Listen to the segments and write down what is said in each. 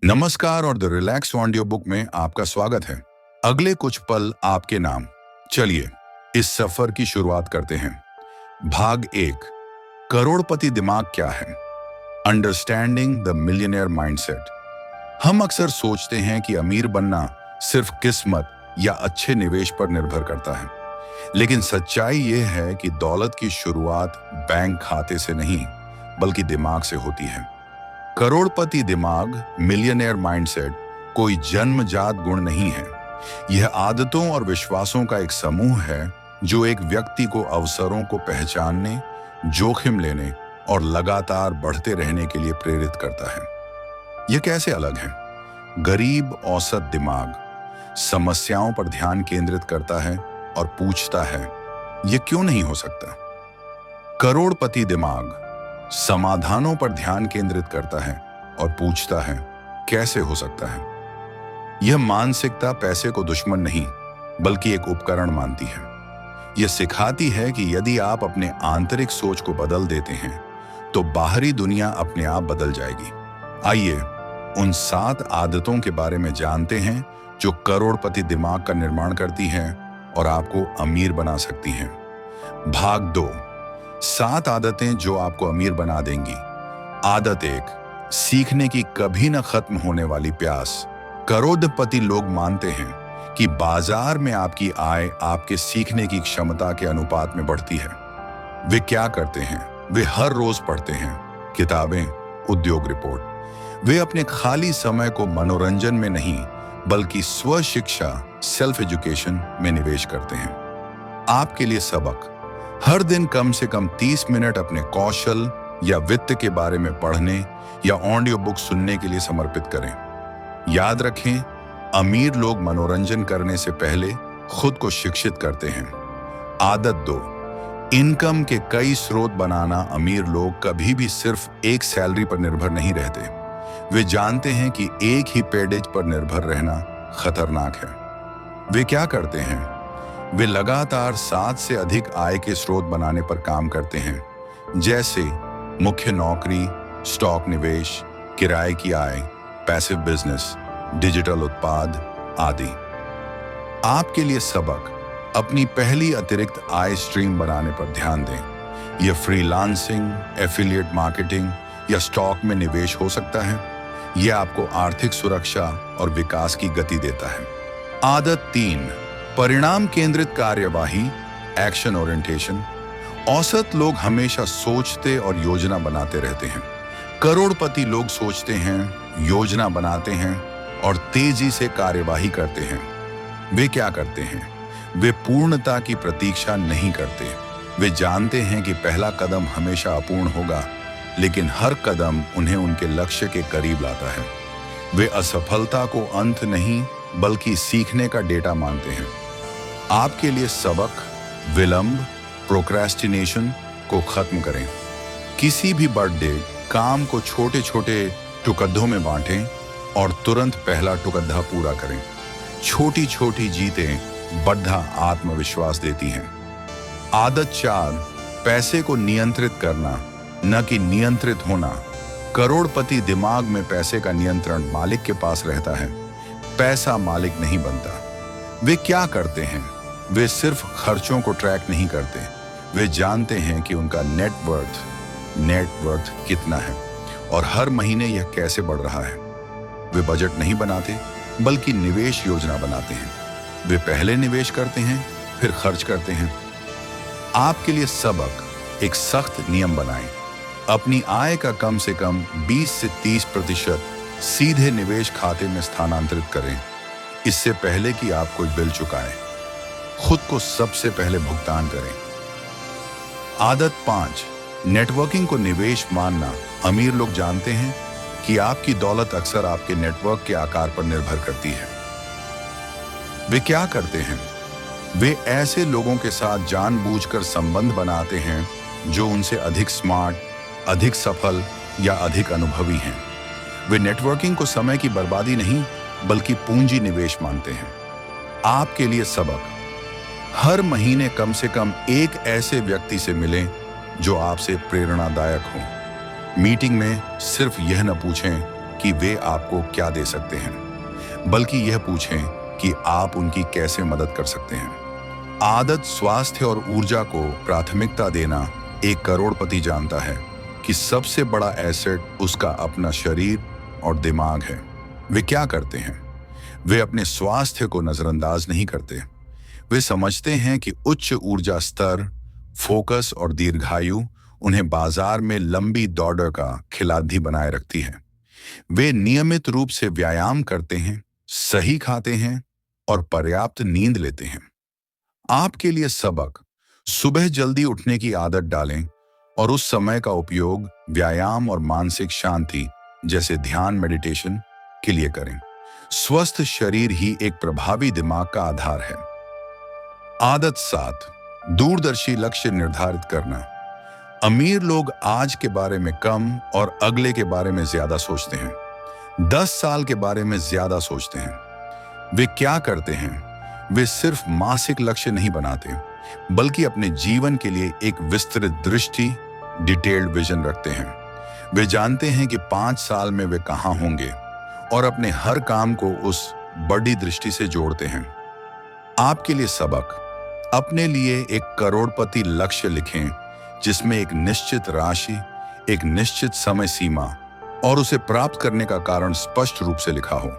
नमस्कार और the relax audio book में आपका स्वागत है। अगले कुछ पल आपके नाम। चलिए इस सफर की शुरुआत करते हैं। भाग 1, करोड़पति दिमाग क्या है? Understanding the millionaire mindset. हम अक्सर सोचते हैं कि अमीर बनना सिर्फ किस्मत या अच्छे निवेश पर निर्भर करता है, लेकिन सच्चाई यह है कि दौलत की शुरुआत बैंक खाते से नहीं बल्कि दिमाग से होती है। करोड़पति दिमाग, मिलियनेयर माइंडसेट, कोई जन्मजात गुण नहीं है। यह आदतों और विश्वासों का एक समूह है जो एक व्यक्ति को अवसरों को पहचानने, जोखिम लेने और लगातार बढ़ते रहने के लिए प्रेरित करता है। यह कैसे अलग है? गरीब औसत दिमाग समस्याओं पर ध्यान केंद्रित करता है और पूछता है, यह क्यों नहीं हो सकता? करोड़पति दिमाग समाधानों पर ध्यान केंद्रित करता है और पूछता है, कैसे हो सकता है? यह मानसिकता पैसे को दुश्मन नहीं बल्कि एक उपकरण मानती है। यह सिखाती है कि यदि आप अपने आंतरिक सोच को बदल देते हैं तो बाहरी दुनिया अपने आप बदल जाएगी। आइए उन 7 आदतों के बारे में जानते हैं जो करोड़पति दिमाग का निर्माण करती हैं और आपको अमीर बना सकती हैं। भाग 2, 7 आदतें जो आपको अमीर बना देंगी। आदत 1, सीखने की कभी न खत्म होने वाली प्यास। करोड़पति लोग मानते हैं कि बाजार में आपकी आय आपके सीखने की क्षमता के अनुपात में बढ़ती है। वे क्या करते हैं? वे हर रोज पढ़ते हैं किताबें, उद्योग रिपोर्ट। वे अपने खाली समय को मनोरंजन में नहीं बल्कि स्व शिक्षा, सेल्फ एजुकेशन में निवेश करते हैं। आपके लिए सबक, हर दिन कम से कम 30 मिनट अपने कौशल या वित्त के बारे में पढ़ने या ऑडियो बुक सुनने के लिए समर्पित करें। याद रखें, अमीर लोग मनोरंजन करने से पहले खुद को शिक्षित करते हैं। आदत 2, इनकम के कई स्रोत बनाना। अमीर लोग कभी भी सिर्फ एक सैलरी पर निर्भर नहीं रहते। वे जानते हैं कि एक ही पैकेज पर निर्भर रहना खतरनाक है। वे क्या करते हैं? वे लगातार 7 से अधिक आय के स्रोत बनाने पर काम करते हैं, जैसे मुख्य नौकरी, स्टॉक निवेश, किराए की आय, पैसिव बिजनेस, डिजिटल उत्पाद आदि। आपके लिए सबक, अपनी पहली अतिरिक्त आय स्ट्रीम बनाने पर ध्यान दें। यह फ्रीलांसिंग, एफिलिएट मार्केटिंग या स्टॉक में निवेश हो सकता है। यह आपको आर्थिक सुरक्षा और विकास की गति देता है। आदत 3, परिणाम केंद्रित कार्यवाही, एक्शन ओरिएंटेशन। औसत लोग हमेशा सोचते और योजना बनाते रहते हैं। करोड़पति लोग सोचते हैं, योजना बनाते हैं और तेजी से कार्यवाही करते हैं। वे क्या करते हैं? वे पूर्णता की प्रतीक्षा नहीं करते। वे जानते हैं कि पहला कदम हमेशा अपूर्ण होगा, लेकिन हर कदम उन्हें उनके लक्ष्य के करीब लाता है। वे असफलता को अंत नहीं बल्कि सीखने का डेटा मानते हैं। आपके लिए सबक, विलंब, प्रोक्रेस्टिनेशन को खत्म करें। किसी भी बर्थडे काम को छोटे छोटे टुकड़ों में बांटें और तुरंत पहला टुकड़ा पूरा करें। छोटी छोटी जीतें बड़ा आत्मविश्वास देती हैं। आदत 4, पैसे को नियंत्रित करना, न कि नियंत्रित होना। करोड़पति दिमाग में पैसे का नियंत्रण मालिक के पास रहता है, पैसा मालिक नहीं बनता। वे क्या करते हैं? वे सिर्फ खर्चों को ट्रैक नहीं करते। वे जानते हैं कि उनका नेटवर्थ कितना है और हर महीने यह कैसे बढ़ रहा है। वे बजट नहीं बनाते बल्कि निवेश योजना बनाते हैं। वे पहले निवेश करते हैं फिर खर्च करते हैं। आपके लिए सबक, एक सख्त नियम बनाएं। अपनी आय का कम से कम 20 से 30% सीधे निवेश खाते में स्थानांतरित करें, इससे पहले कि आप कोई बिल चुकाएं। खुद को सबसे पहले भुगतान करें। आदत 5, नेटवर्किंग को निवेश मानना। अमीर लोग जानते हैं कि आपकी दौलत अक्सर आपके नेटवर्क के आकार पर निर्भर करती है। वे क्या करते हैं? वे ऐसे लोगों के साथ जानबूझकर संबंध बनाते हैं जो उनसे अधिक स्मार्ट, अधिक सफल या अधिक अनुभवी हैं। वे नेटवर्किंग को समय की बर्बादी नहीं बल्कि पूंजी निवेश मानते हैं। आपके लिए सबक, हर महीने कम से कम एक ऐसे व्यक्ति से मिलें जो आपसे प्रेरणादायक हो। मीटिंग में सिर्फ यह न पूछें कि वे आपको क्या दे सकते हैं, बल्कि यह पूछें कि आप उनकी कैसे मदद कर सकते हैं। आदत, स्वास्थ्य और ऊर्जा को प्राथमिकता देना एक करोड़पति जानता है कि सबसे बड़ा एसेट उसका अपना शरीर और दिमाग है। वे क्या करते हैं? वे अपने स्वास्थ्य को नजरअंदाज नहीं करते। वे समझते हैं कि उच्च ऊर्जा स्तर, फोकस और दीर्घायु उन्हें बाजार में लंबी दौड़ का खिलाड़ी बनाए रखती है। वे नियमित रूप से व्यायाम करते हैं, सही खाते हैं और पर्याप्त नींद लेते हैं। आपके लिए सबक: सुबह जल्दी उठने की आदत डालें और उस समय का उपयोग व्यायाम और मानसिक शांति जैसे ध्यान, मेडिटेशन के लिए करें। स्वस्थ शरीर ही एक प्रभावी दिमाग का आधार है। आदत 7, दूरदर्शी लक्ष्य निर्धारित करना। अमीर लोग आज के बारे में कम और अगले के बारे में ज्यादा सोचते हैं। 10 साल के बारे में ज्यादा सोचते हैं। वे क्या करते हैं? वे सिर्फ मासिक लक्ष्य नहीं बनाते, बल्कि अपने जीवन के लिए एक विस्तृत दृष्टि, डिटेल्ड विजन रखते हैं। वे जानते हैं कि 5 साल में वे कहां होंगे और अपने हर काम को उस बड़ी दृष्टि से जोड़ते हैं। आपके लिए सबक: अपने लिए एक करोड़पति लक्ष्य लिखें जिसमें एक निश्चित राशि, एक निश्चित समय सीमा और उसे प्राप्त करने का कारण स्पष्ट रूप से लिखा हो।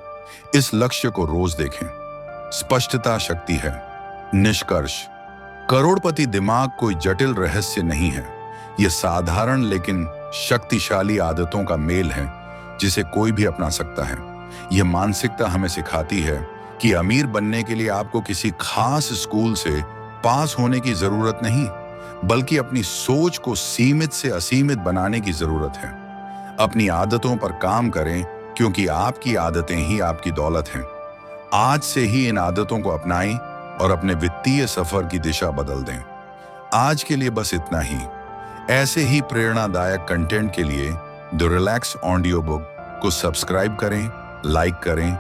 इस लक्ष्य को रोज देखें। स्पष्टता शक्ति है। निष्कर्ष: करोड़पति दिमाग कोई जटिल रहस्य नहीं है। यह साधारण लेकिन शक्तिशाली आदतों का मेल है जिसे कोई भी अपना सकता है। यह मानसिकता हमें सिखाती है कि अमीर बनने के लिए आपको किसी खास स्कूल से पास होने की जरूरत नहीं, बल्कि अपनी सोच को सीमित से असीमित बनाने की जरूरत है। अपनी आदतों पर काम करें, क्योंकि आपकी आदतें ही आपकी दौलत हैं। आज से ही इन आदतों को अपनाएं और अपने वित्तीय सफर की दिशा बदल दें। आज के लिए बस इतना ही। ऐसे ही प्रेरणादायक कंटेंट के लिए द रिलैक्स ऑडियो बुक को सब्सक्राइब करें, लाइक करें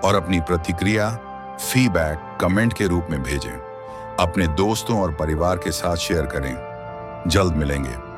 और अपनी प्रतिक्रिया, फीडबैक कमेंट के रूप में भेजें। अपने दोस्तों और परिवार के साथ शेयर करें। जल्द मिलेंगे।